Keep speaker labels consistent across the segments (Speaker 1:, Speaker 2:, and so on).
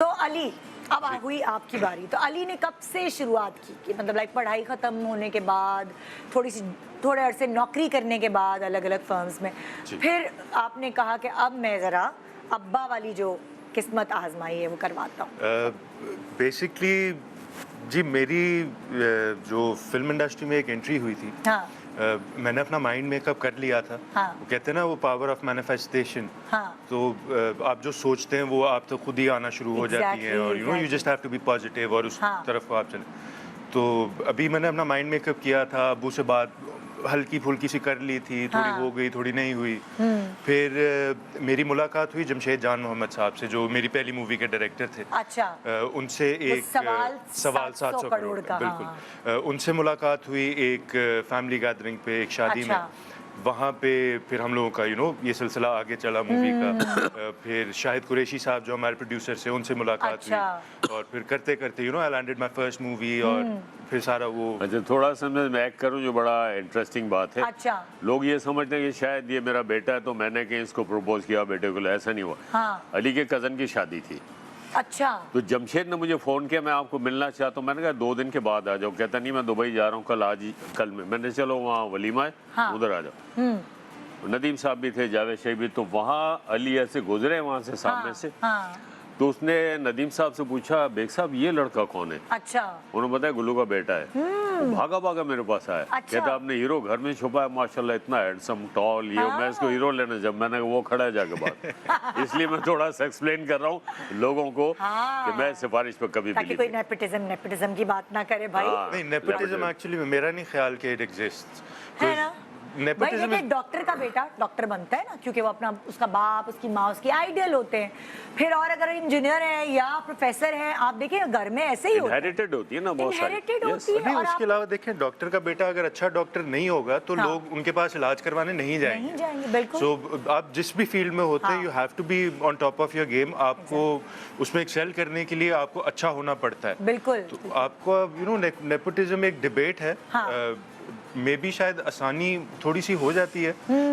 Speaker 1: तो अली, अब हुई आपकी बारी। तो अली ने कब से शुरुआत की कि मतलब लाइक पढ़ाई ख़त्म होने के बाद थोड़े अरसे नौकरी करने के बाद अलग अलग फर्म्स में फिर आपने कहा कि अब मैं ज़रा अब्बा वाली जो किस्मत आजमाई है वो करवाता हूँ?
Speaker 2: बेसिकली जी मेरी जो फिल्म इंडस्ट्री में एक एंट्री हुई थी।
Speaker 1: हाँ।
Speaker 2: मैंने अपना माइंड मेकअप कर लिया था।
Speaker 1: हाँ।
Speaker 2: वो कहते हैं ना वो पावर ऑफ मैनिफेस्टेशन।
Speaker 1: हाँ।
Speaker 2: तो आप जो सोचते हैं वो आप तो खुद ही आना शुरू हो जाती है और you just have to be positive और उस तरफ को आप चले। तो अभी मैंने अपना माइंड मेकअप किया था, अबू से बात हल्की फुल्की सी कर ली थी, थोड़ी हो गई थोड़ी नहीं हुई। फिर मेरी मुलाकात हुई जमशेद जान मोहम्मद साहब से जो मेरी पहली मूवी के डायरेक्टर थे।
Speaker 1: अच्छा।
Speaker 2: उनसे एक सवाल 700 करोड़ का बिल्कुल। उनसे मुलाकात हुई एक फैमिली गैदरिंग पे, एक शादी में। वहाँ पे फिर हम लोगों का ये सिलसिला आगे चला मूवी का। फिर शाहिद कुरैशी साहब जो हमारे प्रोड्यूसर से उनसे मुलाकात हुई और फिर करते करते I landed my first movie और फिर सारा वो।
Speaker 3: अच्छा, थोड़ा सा मैं ऐड करूं जो बड़ा इंटरेस्टिंग बात है।
Speaker 1: अच्छा।
Speaker 3: लोग ये समझते हैं कि शायद ये मेरा बेटा है तो मैंने कहीं इसको प्रपोज किया बेटे को, ऐसा नहीं हुआ।
Speaker 1: हाँ।
Speaker 3: अली के कज़न की शादी थी।
Speaker 1: अच्छा।
Speaker 3: तो जमशेद ने मुझे फ़ोन किया, मैं आपको मिलना चाहता हूँ। मैंने कहा 2 दिन के बाद आ जाओ। कहता नहीं मैं दुबई जा रहा हूँ कल में। मैंने चलो वहाँ वलीमा है। हाँ। उधर आ जाओ। नदीम साहब भी थे, जावेद शेख भी। तो वहाँ अली ऐसे गुजरे वहाँ से सामने से।
Speaker 1: हाँ।
Speaker 3: तो उसने नदीम साहब से पूछा बेग साहब ये लड़का कौन है?
Speaker 1: अच्छा।
Speaker 3: उन्होंने बताया गुल्लू का बेटा है। तो भागा भागा मेरे पास आया।
Speaker 1: अच्छा।
Speaker 3: कहता आपने हीरो घर में छुपा है, माशाल्लाह इतना हैंडसम टॉल ये। मैं इसको हीरो लेने जब मैंने वो खड़ा है जाके बात। इसलिए मैं थोड़ा सा एक्सप्लेन कर रहा हूँ लोगों को कि मैं सिफारिश पे कभी
Speaker 1: ताकि कोई नेपोटिज्म की बात ना करे भाई।
Speaker 2: नहीं, नेपोटिज्म एक्चुअली मेरा नहीं ख्याल कि इट एग्जिस्ट
Speaker 1: है ना। नेपोटिज्म एक डॉक्टर का बेटा डॉक्टर बनता है ना, क्योंकि वो अपना उसका बाप उसकी माँ उसकी आइडियल होते हैं। फिर और अगर इंजीनियर है या प्रोफेसर है, आप देखिए घर में ऐसे ही
Speaker 3: इनहेरिटेड होती है ना, बहुत सारी
Speaker 1: इनहेरिटेड होती है।
Speaker 2: और उसके अलावा देखें डॉक्टर का बेटा अगर अच्छा डॉक्टर नहीं होगा तो लोग उनके पास इलाज करवाने नहीं जाएंगे।
Speaker 1: बिल्कुल।
Speaker 2: सो आप जिस भी फील्ड में होते हैं you have to be on top of your game. आपको उसमें एक्सेल करने के लिए आपको अच्छा होना पड़ता है।
Speaker 1: बिल्कुल।
Speaker 2: तो आपको नेपोटिज्म एक डिबेट है। मे बी शायद आसानी थोड़ी सी हो जाती है,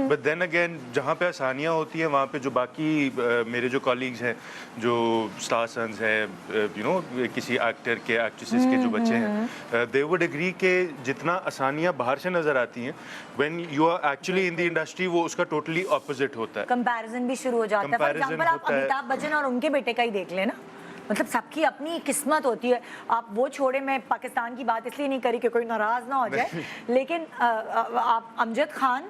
Speaker 2: बट देन अगेन जहाँ पे आसानियाँ होती है वहाँ पे जो बाकी मेरे जो कॉलीग्स हैं जो स्टार सन्स हैं किसी एक्टर के एक्ट्रेसेस के जो बच्चे हैं, दे वुड एग्री के जितना आसानियाँ बाहर से नजर आती हैं when you are actually in the industry वो उसका टोटली ऑपोजिट होता है।
Speaker 1: कंपैरिजन भी शुरू हो जाता है। फॉर एग्जांपल आप अमिताभ बच्चन और उनके बेटे का ही देख लेना, मतलब सबकी अपनी किस्मत होती है। आप वो छोड़े, मैं पाकिस्तान की बात इसलिए नहीं करी कि कोई नाराज ना हो जाए, लेकिन आप अमजद खान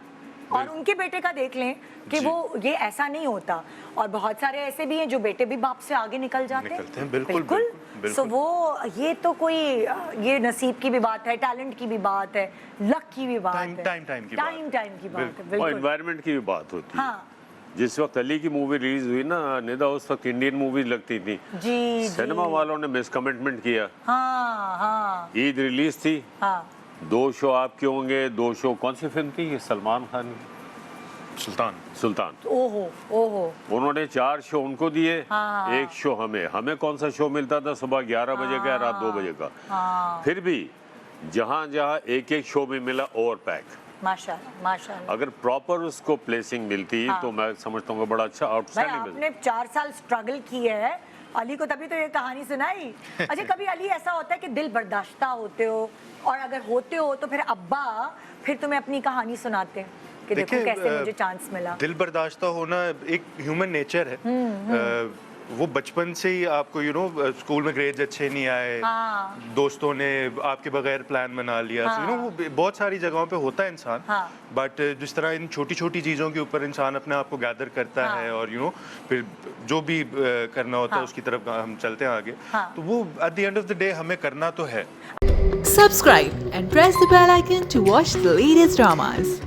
Speaker 1: और उनके बेटे का देख लें कि वो ये ऐसा नहीं होता। और बहुत सारे ऐसे भी हैं जो बेटे भी बाप से आगे निकल जाते हैं। बिल्कुल। सो वो ये तो कोई ये नसीब की भी बात है, टैलेंट की भी बात है, लक की भी बात है, टाइम की बात है,
Speaker 3: और एनवायरनमेंट की भी बात होती है।
Speaker 1: हाँ।
Speaker 3: जिस वक्त अली की मूवी रिलीज हुई ना निदा, उस वक्त इंडियन मूवी लगती थी।
Speaker 1: जी।
Speaker 3: सिनेमा वालों ने मिसकमिटमेंट किया।
Speaker 1: हाँ हाँ।
Speaker 3: ईद रिलीज थी।
Speaker 1: हाँ।
Speaker 3: 2 शो आपके होंगे, 2 शो कौन सी फिल्म थी? सलमान खान की सुल्तान।
Speaker 1: ओहो ओहो।
Speaker 3: उन्होंने 4 शो उनको दिए।
Speaker 1: हाँ।
Speaker 3: 1 शो हमें कौन सा शो मिलता था? सुबह 11 बजे का, रात 2 बजे का।
Speaker 1: हाँ।
Speaker 3: फिर भी जहाँ एक शो में मिला ओवर पैक।
Speaker 1: माशाल्लाह।
Speaker 3: अगर प्रॉपर उसको प्लेसिंग मिलती तो मैं समझता हूँ बड़ा अच्छा आउटस्टैंडिंग।
Speaker 1: आपने 4 साल स्ट्रगल की है अली को, तभी तो ये कहानी सुनाई। अच्छा, कभी अली ऐसा होता है कि दिल बर्दाश्ता होते हो, और अगर होते हो तो फिर अब्बा फिर तुम्हें अपनी कहानी सुनाते हैं कि देखो कैसे मुझे चांस मिला?
Speaker 2: दिल बर्दाश्ता होना एक ह्यूमन नेचर है। वो बचपन से ही आपको स्कूल में ग्रेड्स अच्छे नहीं आए। हाँ। दोस्तों ने आपके बगैर प्लान बना लिया। हाँ। वो बहुत सारी जगहों पे होता है इंसान। हाँ। बट जिस तरह इन छोटी छोटी चीज़ों के ऊपर इंसान अपने आप को गैदर करता है और फिर जो भी करना होता है उसकी तरफ हम चलते हैं आगे। तो वो at the end of the day हमें करना तो है।
Speaker 4: Subscribe and press the bell icon to watch the latest dramas.